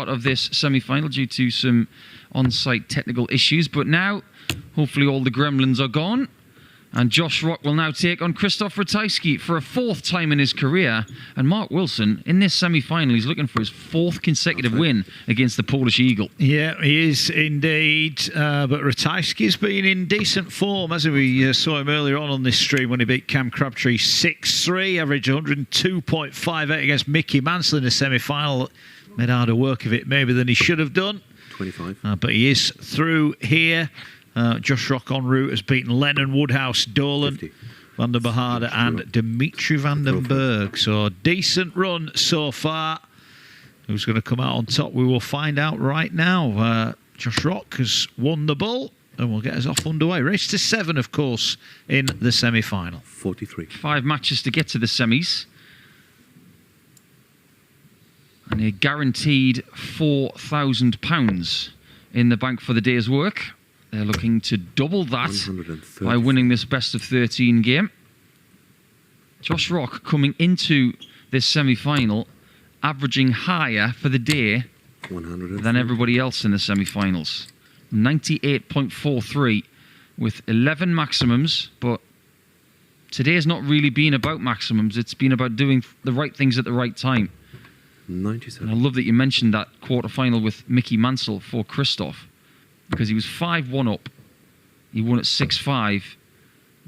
of this semi-final due to some on-site technical issues. But now, hopefully all the gremlins are gone. And Josh Rock will now take on Krzysztof Ratajski for a 4th time in his career. And Mark Wilson, in this semi-final, he's looking for his 4th consecutive win against the Polish Eagle. Yeah, he is indeed. But Ratajski's been in decent form, hasn't he? We saw him earlier on this stream when he beat Cam Crabtree 6-3, average 102.58 against Mickey Mansell in the semi-final. Made harder work of it maybe than he should have done. 25. But he is through here. Josh Rock en route has beaten Lennon, Woodhouse, Dolan, 50. Van der Behade and Dimitri van den Berg. So a decent run so far. Who's going to come out on top? We will find out right now. Josh Rock has won the bull and will get us off underway. Race to 7, of course, in the semi-final. 43. 5 matches to get to the semis. And a guaranteed £4,000 in the bank for the day's work. They're looking to double that by winning this best of 13 game. Josh Rock coming into this semi-final averaging higher for the day than everybody else in the semi-finals. 98.43 with 11 maximums, but today's not really been about maximums. It's been about doing the right things at the right time. 97. And I love that you mentioned that quarter-final with Mickey Mansell for Krzysztof, because he was 5-1 up. He won at 6-5,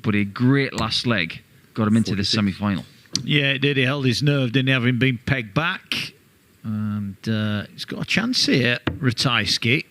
but a great last leg got him into this semi-final. Yeah, it did. He held his nerve, didn't he, having been pegged back. And he's got a chance here, Ratajski.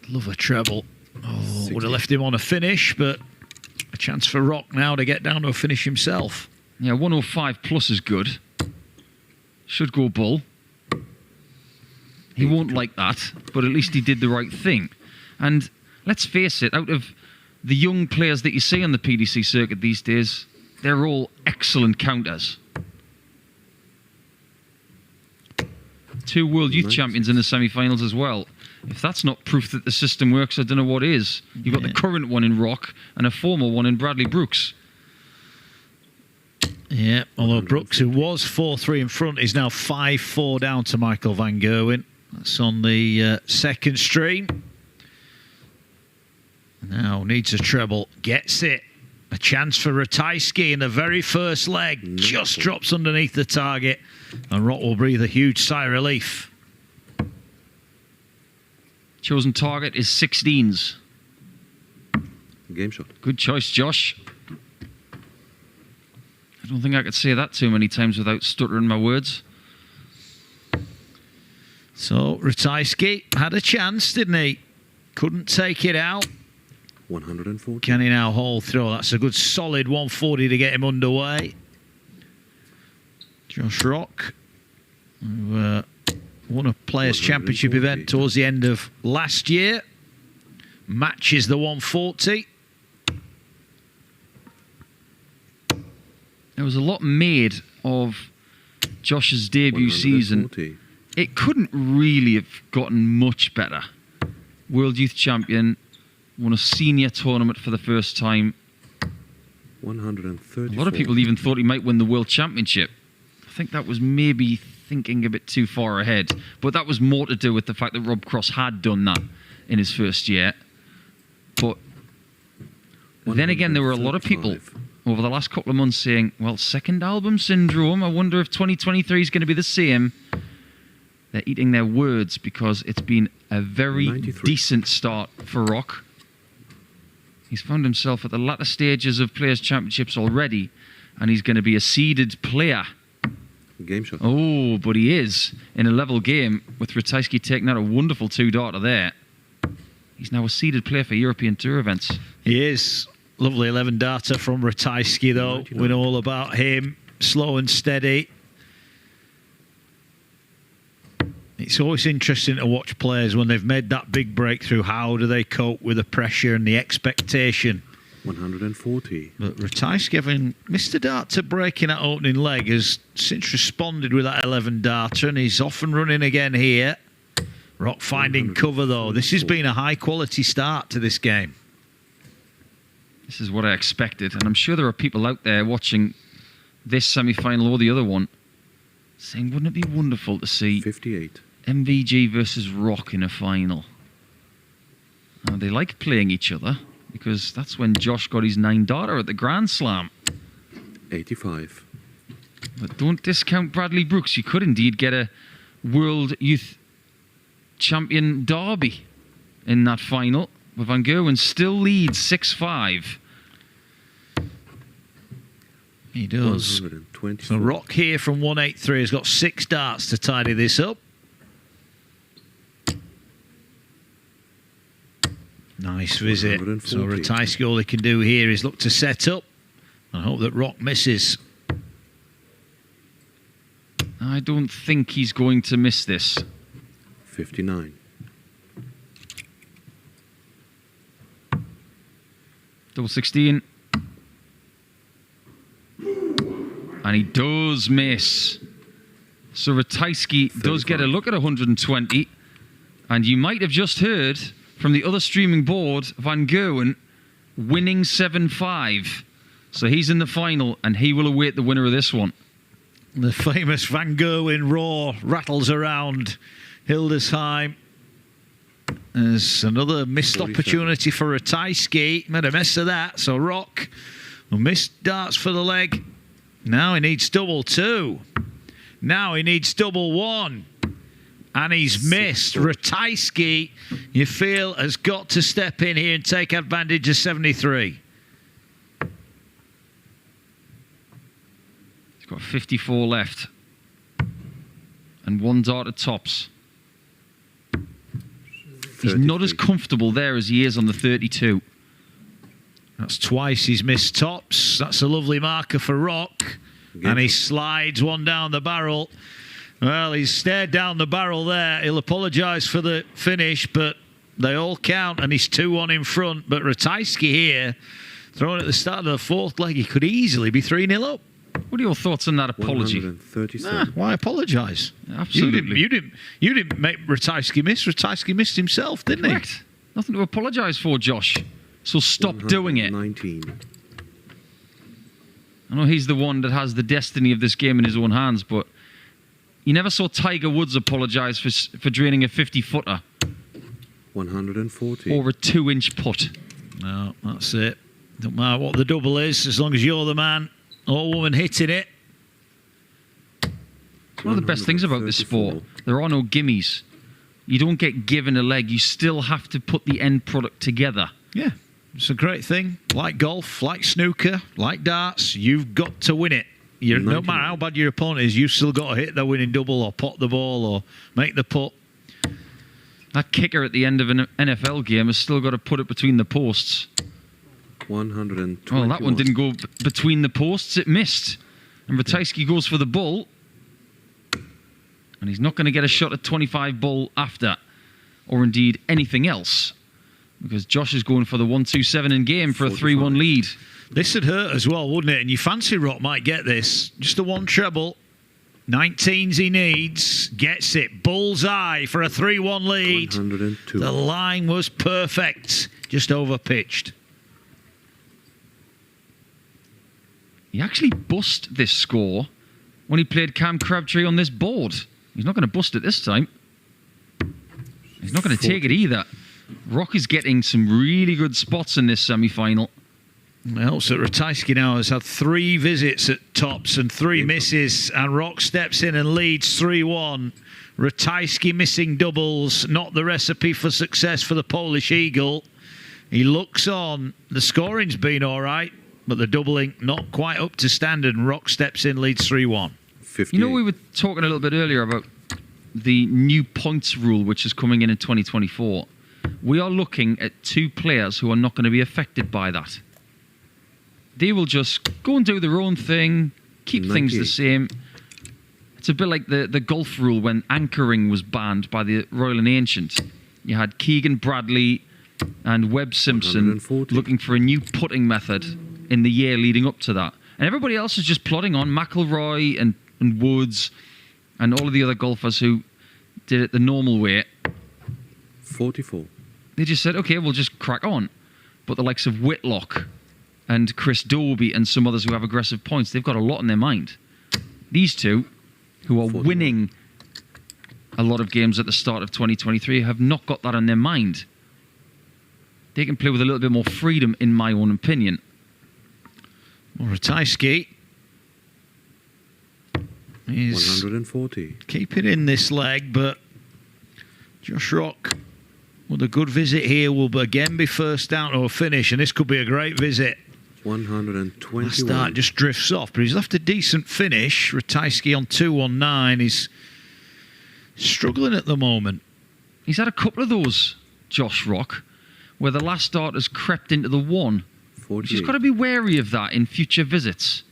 Love a treble. Oh, would have left him on a finish, but a chance for Rock now to get down to a finish himself. Yeah, 105 plus is good. Should go bull. He won't like that, but at least he did the right thing. And let's face it, out of the young players that you see on the PDC circuit these days, they're all excellent counters. 2 World Youth Champions in the semi-finals as well. If that's not proof that the system works, I don't know what is. You've got the current one in Rock and a former one in Bradley Brooks. Yeah, although Brooks, who was 4-3 in front, is now 5-4 down to Michael van Gerwen. That's on the second stream. Now needs a treble. Gets it. A chance for Ratajski in the very first leg. Just drops underneath the target. And Rock will breathe a huge sigh of relief. Chosen target is 16s. Game shot. Good choice, Josh. I don't think I could say that too many times without stuttering my words. So Ratajski had a chance, didn't he? Couldn't take it out. 140. Can he now hold through? That's a good solid 140 to get him underway. Josh Rock, who won a Players' Championship event towards the end of last year, matches the 140. There was a lot made of Josh's debut season. It couldn't really have gotten much better. World Youth Champion, won a senior tournament for the first time. 134. A lot of people even thought he might win the World Championship. I think that was maybe thinking a bit too far ahead. But that was more to do with the fact that Rob Cross had done that in his first year. But then again, there were a lot of people over the last couple of months saying, well, second album syndrome, I wonder if 2023 is going to be the same. They're eating their words because it's been a very 93. decent start for Rock. He's found himself at the latter stages of Players' Championships already, and he's going to be a seeded player. Game shot. Oh, but he is in a level game with Ratajski taking out a wonderful 2-darter there. He's now a seeded player for European Tour events. He is. Lovely 11-darter from Ratajski, though. 99. We know all about him. Slow and steady. It's always interesting to watch players when they've made that big breakthrough. How do they cope with the pressure and the expectation? 140. But Ratajski, having missed a dart to breaking that opening leg, has since responded with that 11-darter, and he's off and running again here. Rock finding cover, though. This has been a high-quality start to this game. This is what I expected, and I'm sure there are people out there watching this semi-final or the other one Saying, wouldn't it be wonderful to see 58. MVG versus Rock in a final? They like playing each other because that's when Josh got his 9 darter at the Grand Slam. 85. But don't discount Bradley Brooks. You could indeed get a World Youth Champion derby in that final. But Van Gerwen still leads 6-5. He does. 124. So Rock here from 183 has got 6 darts to tidy this up. Nice visit. 140. So Ratajski, all he can do here is look to set up and hope that Rock misses. I don't think he's going to miss this. 59. Double 16. And he does miss. So Ratajski does get a look at 120. And you might have just heard from the other streaming board, Van Gerwen winning 7-5. So he's in the final and he will await the winner of this one. The famous Van Gerwen roar rattles around Hildesheim. There's another missed 47. opportunity for Ratajski. Made a mess of that. So Rock will miss darts for the leg. Now he needs double 2. Now he needs double 1. And he's missed. Ratajski, you feel, has got to step in here and take advantage of 73. He's got 54 left. And 1 dart at tops. He's not as comfortable there as he is on the 32. That's twice he's missed tops. That's a lovely marker for Rock. And he slides one down the barrel. Well, he's stared down the barrel there. He'll apologise for the finish, but they all count, and he's 2-1 in front. But Ratajski here, thrown at the start of the 4th leg, he could easily be 3-0 up. What are your thoughts on that apology? 137. Why apologise? Absolutely. You didn't make Ratajski miss. Ratajski missed himself, didn't Correct. Nothing to apologise for, Josh. So stop doing it. 19. I know he's the one that has the destiny of this game in his own hands, but you never saw Tiger Woods apologise for draining a 50-footer 140. or a 2-inch putt. No, that's it. Don't matter what the double is, as long as you're the man or woman hitting it. It's one of the best things about this sport. There are no gimmies. You don't get given a leg. You still have to put the end product together. Yeah, it's a great thing. Like golf, like snooker, like darts, you've got to win it. No matter how bad your opponent is, you've still got to hit the winning double or pot the ball or make the putt. That kicker at the end of an NFL game has still got to put it between the posts. 120. Well, that one didn't go between the posts. It missed. And Ratajski goes for the bull. And he's not going to get a shot at 25 bull after. Or indeed anything else. Because Josh is going for the 1-2-7 in game for a 3-1 lead. This would hurt as well, wouldn't it? And you fancy Rock might get this. Just a 1 treble. 19s he needs. Gets it. Bullseye for a 3-1 lead. 102. The line was perfect. Just over pitched. He actually bust this score when he played Cam Crabtree on this board. He's not going to bust it this time. He's not going to take it either. Rock is getting some really good spots in this semi-final. It helps that Ratajski now has had 3 visits at tops and 3 misses, and Rock steps in and leads 3-1. Ratajski missing doubles, not the recipe for success for the Polish Eagle. He looks on. The scoring's been all right, but the doubling not quite up to standard, and Rock steps in, leads 3-1. You know, we were talking a little bit earlier about the new points rule, which is coming in 2024. We are looking at 2 players who are not going to be affected by that. They will just go and do their own thing, keep things the same. It's a bit like the golf rule when anchoring was banned by the Royal and Ancient. You had Keegan Bradley and Webb Simpson 140. looking for a new putting method in the year leading up to that. And everybody else is just plodding on. McIlroy and Woods and all of the other golfers who did it the normal way. 44. They just said, okay, we'll just crack on. But the likes of Whitlock and Chris Dobie and some others who have aggressive points, they've got a lot in their mind. These two, who are 41. winning a lot of games at the start of 2023, have not got that on their mind. They can play with a little bit more freedom, in my own opinion. Well, Ratajski is 140. keeping in this leg, but Josh Rock with a good visit here will again be first down or finish, and this could be a great visit. 121. Last start just drifts off, but he's left a decent finish. Ratajski on 219 is struggling at the moment. He's had a couple of those, Josh Rock, where the last start has crept into the 1. 48. He's got to be wary of that in future visits.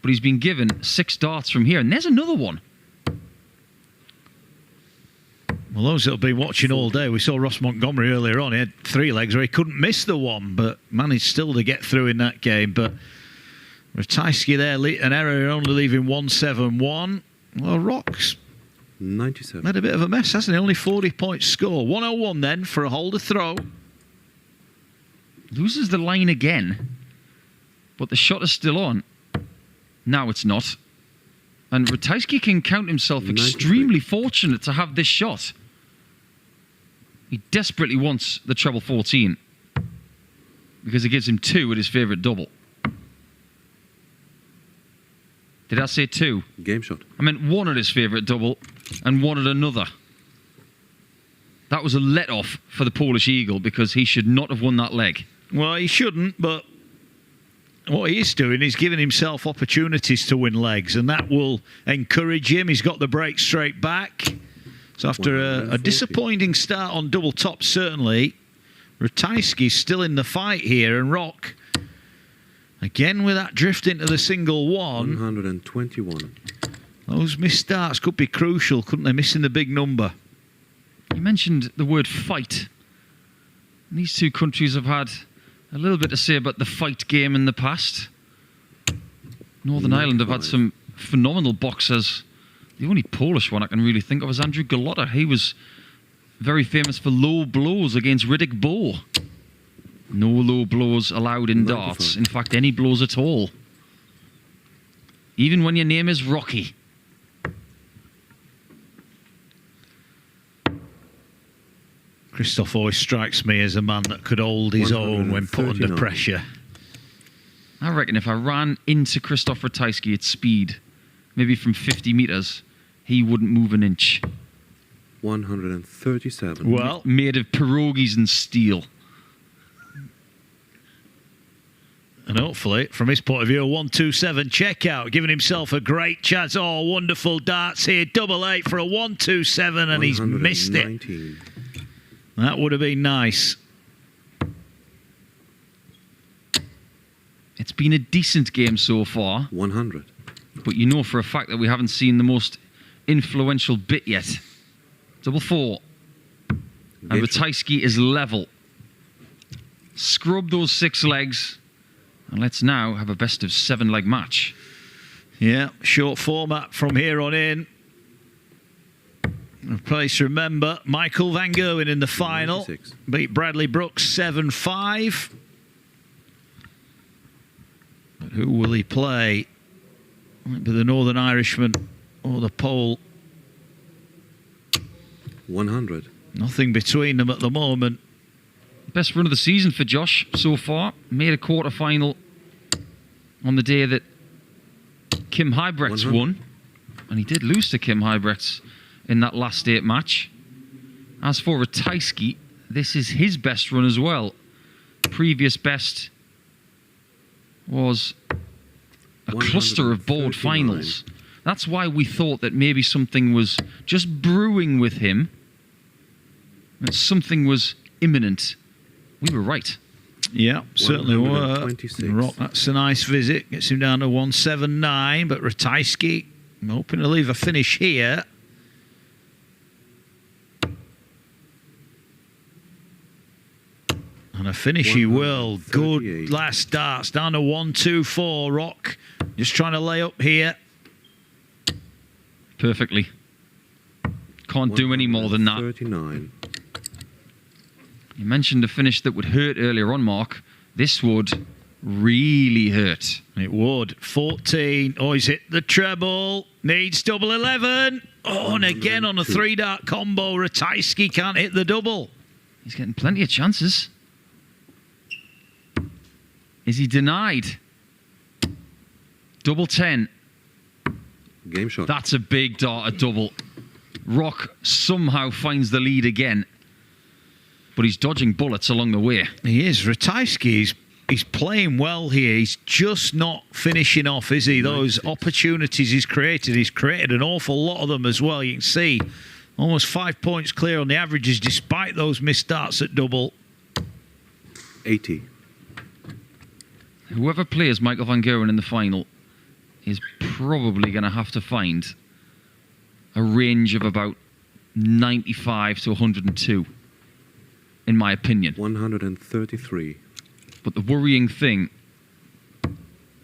But he's been given 6 darts from here, and there's another one. Well, those that'll be watching all day, we saw Ross Montgomery earlier on. He had 3 legs where he couldn't miss the one, but managed still to get through in that game. But Ratajski there, an error, only leaving 171. Well, Rock's 97. made a bit of a mess, hasn't he? Only 40 points score. 101 then for a holder throw. Loses the line again, but the shot is still on. Now it's not. And Ratajski can count himself 93. extremely fortunate to have this shot. He desperately wants the treble 14 because it gives him 2 at his favourite double. Did I say 2? Game shot. I meant 1 at his favourite double and 1 at another. That was a let-off for the Polish Eagle because he should not have won that leg. Well, he shouldn't, but what he is doing is giving himself opportunities to win legs, and that will encourage him. He's got the break straight back. So after a 140. disappointing start on double top, certainly, Ratajski's still in the fight here, and Rock, again with that drift into the single 1. 121. Those missed starts could be crucial, couldn't they? Missing the big number. You mentioned the word fight. And these two countries have had a little bit to say about the fight game in the past. Northern Ireland have had 95. some phenomenal boxers. The only Polish one I can really think of is Andrew Galotta. He was very famous for low blows against Riddick Bowe. No low blows allowed in 95. darts. In fact, any blows at all. Even when your name is Rocky. Krzysztof always strikes me as a man that could hold his own when put under 139. pressure. I reckon if I ran into Krzysztof Ratajski at speed, maybe from 50 metres, he wouldn't move an inch. 137. Well, Made of pierogies and steel. and hopefully, from his point of view, a 127 checkout, giving himself a great chance. Oh, wonderful darts here. 8 for a 127, and he's missed it. 119. That would have been nice. It's been a decent game so far, 100. but you know for a fact that we haven't seen the most influential bit yet. Double 4. And Game shot. Ratajski is level. Scrub those 6 legs, and let's now have a best of 7 leg match. Yeah, short format from here on in. A place to remember, Michael Van Gerwen in the final. 96. Beat Bradley Brooks 7-5. But who will he play? Might be the Northern Irishman or the Pole. 100. Nothing between them at the moment. Best run of the season for Josh so far. Made a quarter-final on the day that Kim Huybrechts 100. won. And he did lose to Kim Huybrechts in that last 8 match. As for Ratajski, this is his best run as well. Previous best was a cluster of board 139. finals. That's why we thought that maybe something was just brewing with him. That something was imminent. We were right. Yeah, certainly were. 126. Rock, that's a nice visit. Gets him down to 179. But Ratajski, I'm hoping to leave a finish here. And a finish he will. 138. Good last darts. Down to 124. Rock just trying to lay up here. Perfectly. Can't do any more than that. 39. You mentioned a finish that would hurt earlier on, Mark. This would really hurt. It would. 14. Oh, he's hit the treble. Needs double 11. Oh, and again on a 3-dart combo, Ratajski can't hit the double. He's getting plenty of chances. Is he denied? Double 10. Game shot. That's a big dart, a double. Rock somehow finds the lead again. But he's dodging bullets along the way. He is. Ratajski, he's playing well here. He's just not finishing off, is he? Those opportunities he's created an awful lot of them as well. You can see almost 5 points clear on the averages despite those missed darts at double. 80. Whoever plays Michael van Gerwen in the final is probably going to have to find a range of about 95 to 102, in my opinion. 133. But the worrying thing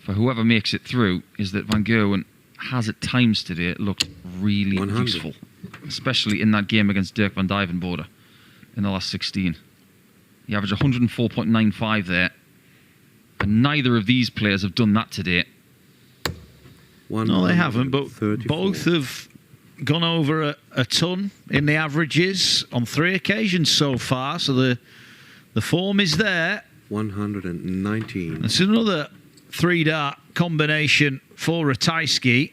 for whoever makes it through is that Van Gerwen has at times today looked really 100. useful, especially in that game against Dirk van Dijvenbode in the last 16. He averaged 104.95 there, and neither of these players have done that today. No, they haven't, but both have gone over a ton in the averages on 3 occasions so far, so the form is there. 119. It's another 3-dart combination for Ratajski.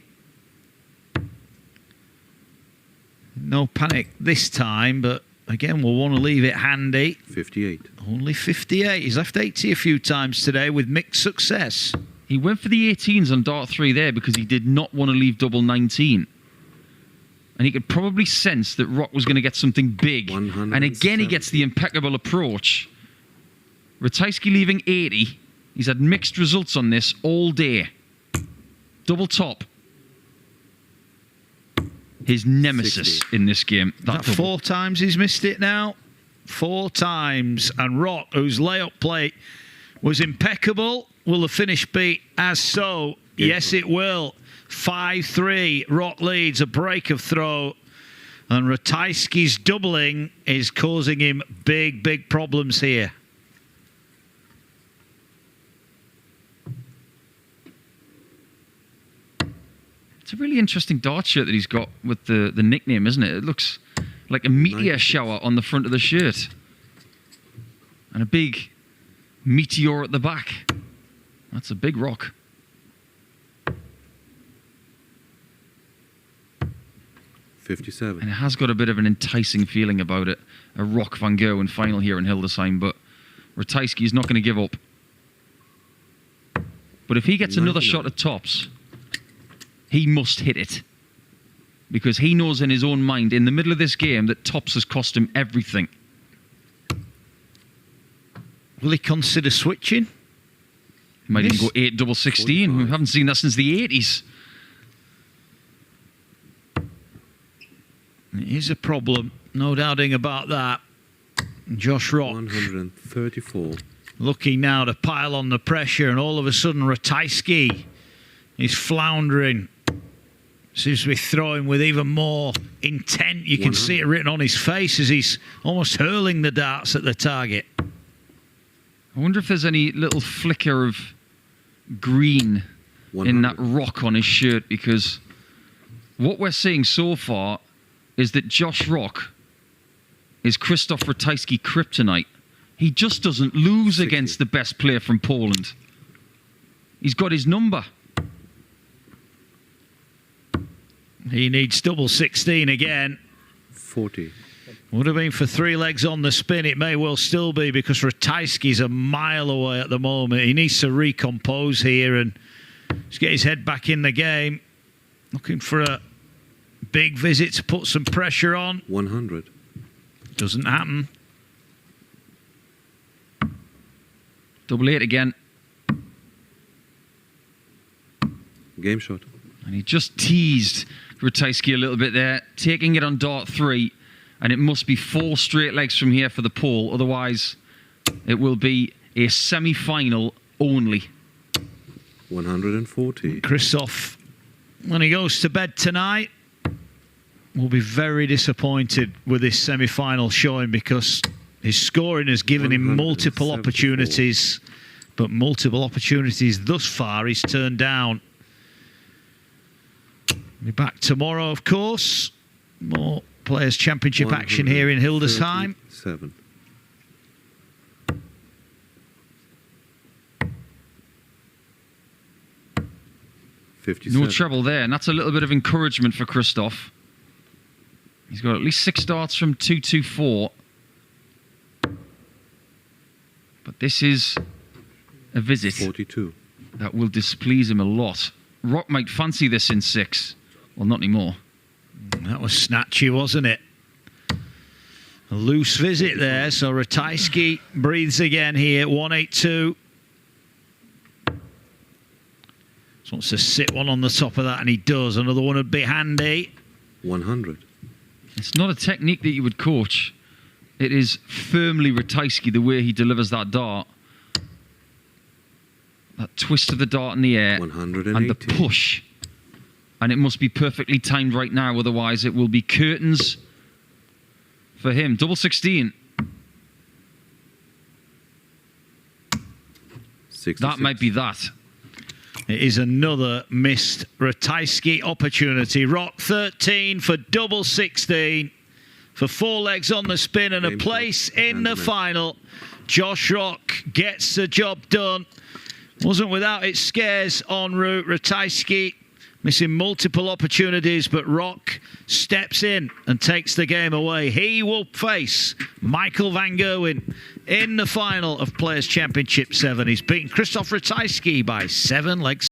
No panic this time, but again, we'll want to leave it handy. 58. Only 58. He's left 80 a few times today with mixed success. He went for the 18s on dart 3 there because he did not want to leave double 19. And he could probably sense that Rock was going to get something big. And again, he gets the impeccable approach. Ratajski leaving 80. He's had mixed results on this all day. Double top. His nemesis 60. in this game. That 4 times he's missed it now. 4 times. And Rock, whose layup play was impeccable, will the finish be as so? Yes, it will. 5-3. Rock leads a break of throw. And Ratajski's doubling is causing him big, big problems here. It's a really interesting dart shirt that he's got with the nickname, isn't it? It looks like a meteor shower on the front of the shirt. And a big meteor at the back. That's a big rock. $57. And it has got a bit of an enticing feeling about it. A Rock Van Gerwen final here in Hildesheim, but Ratajski is not going to give up. But if he gets another shot at tops, he must hit it. Because he knows in his own mind, in the middle of this game, that tops has cost him everything. Will he consider switching? He might even go 8 double 16. 45. We haven't seen that since the 80s. It is a problem, no doubting about that. Josh Rock 134. looking now to pile on the pressure, and all of a sudden Ratajski is floundering. Seems to be throwing with even more intent. You can see it written on his face as he's almost hurling the darts at the target. I wonder if there's any little flicker of green 100. in that rock on his shirt, because what we're seeing so far is that Josh Rock is Krzysztof Ratajski kryptonite. He just doesn't lose 60. against the best player from Poland. He's got his number. He needs double 16 again. 40. Would have been for 3 legs on the spin. It may well still be, because Ratajski's a mile away at the moment. He needs to recompose here and just get his head back in the game. Looking for a big visit to put some pressure on. 100. Doesn't happen. Double 8 again. Game shot. And he just teased Ratajski a little bit there, taking it on dart 3. And it must be 4 straight legs from here for the pole. Otherwise, it will be a semi-final only. 140. Krzysztof, when he goes to bed tonight, will be very disappointed with this semi-final showing, because his scoring has given him multiple 174. opportunities but multiple opportunities thus far he's turned down. Be back tomorrow, of course. More Players' Championship action here in Hildesheim. 7. No trouble there, and that's a little bit of encouragement for Krzysztof. He's got at least 6 starts from 224. But this is a visit 42. that will displease him a lot. Rock might fancy this in 6. Well, not anymore. That was snatchy, wasn't it? A loose visit there, so Ratajski breathes again here, 182. Just wants to sit one on the top of that, and he does. Another one would be handy. 100. It's not a technique that you would coach. It is firmly Ratajski, the way he delivers that dart. That twist of the dart in the air 180. and the push. And it must be perfectly timed right now, otherwise it will be curtains for him. Double 16. 66. That might be that. It is another missed Ratajski opportunity. Rock 13 for double 16. For 4 legs on the spin and a place in the final. Josh Rock gets the job done. Wasn't without its scares en route. Ratajski missing multiple opportunities, but Rock steps in and takes the game away. He will face Michael van Gerwen in the final of Players' Championship 7. He's beaten Krzysztof Ratajski by 7 legs.